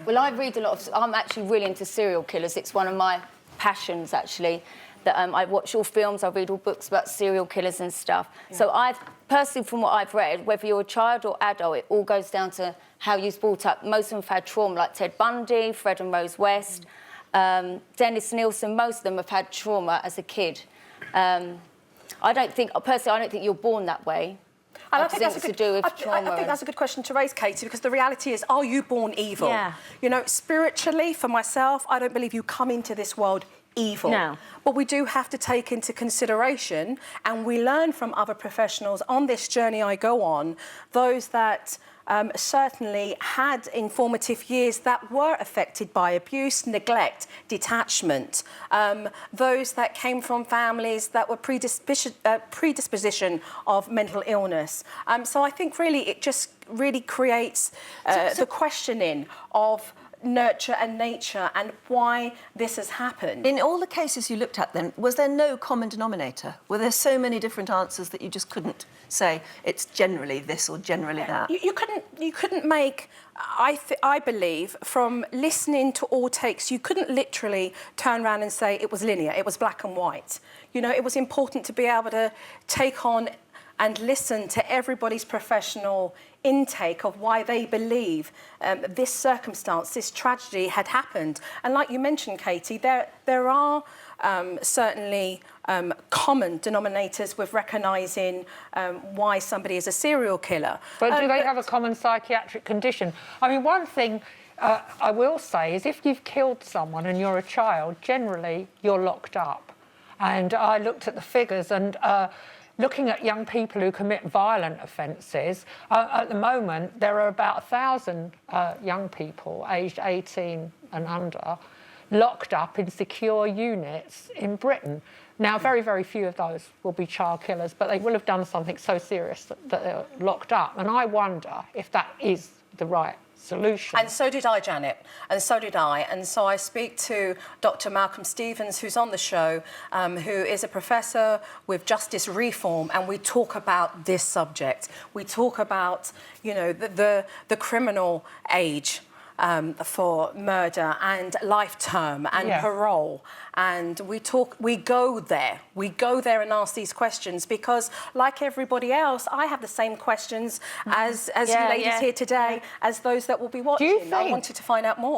Well, I read a lot of... I'm actually really into serial killers. It's one of my passions, actually, that I watch all films, I read all books about serial killers and stuff. Yeah. So I've, personally, from what I've read, whether you're a child or adult, it all goes down to how you're brought up. Most of them have had trauma, like Ted Bundy, Fred and Rose West, Dennis Nielsen. Most of them have had trauma as a kid. I don't think you're born that way. And I think that's I think that's a good question to raise, Katie, because the reality is, are you born evil? Yeah. You know, spiritually, for myself, I don't believe you come into this world evil. No. But we do have to take into consideration, and we learn from other professionals on this journey I go on, those that certainly had informative years that were affected by abuse, neglect, detachment, those that came from families that were predisposition of mental illness. So I think really it just really creates the questioning of nurture and nature and why this has happened. In all the cases you looked at then, was there no common denominator? Were there so many different answers that you just couldn't say it's generally this or generally that? You couldn't make, I believe, from listening to all takes, you couldn't literally turn around and say it was linear, it was black and white. You know, it was important to be able to take on and listen to everybody's professional intake of why they believe this circumstance, this tragedy had happened. And like you mentioned, Katie, there are certainly common denominators with recognising why somebody is a serial killer. But do they have a common psychiatric condition? I mean, one thing I will say is if you've killed someone and you're a child, generally you're locked up. And I looked at the figures and looking at young people who commit violent offences, at the moment there are about 1,000 young people aged 18 and under locked up in secure units in Britain. Now, very, very few of those will be child killers, but they will have done something so serious that they're locked up. And I wonder if that is the right solution. And so did I, Janet, and so did I. And so I speak to Dr. Malcolm Stevens, who's on the show, who is a professor with Justice Reform, and we talk about this subject. We talk about, you know, the criminal age for murder and life term and parole. And we go there and ask these questions because, like everybody else, I have the same questions as you ladies here today, as those that will be watching. I wanted to find out more.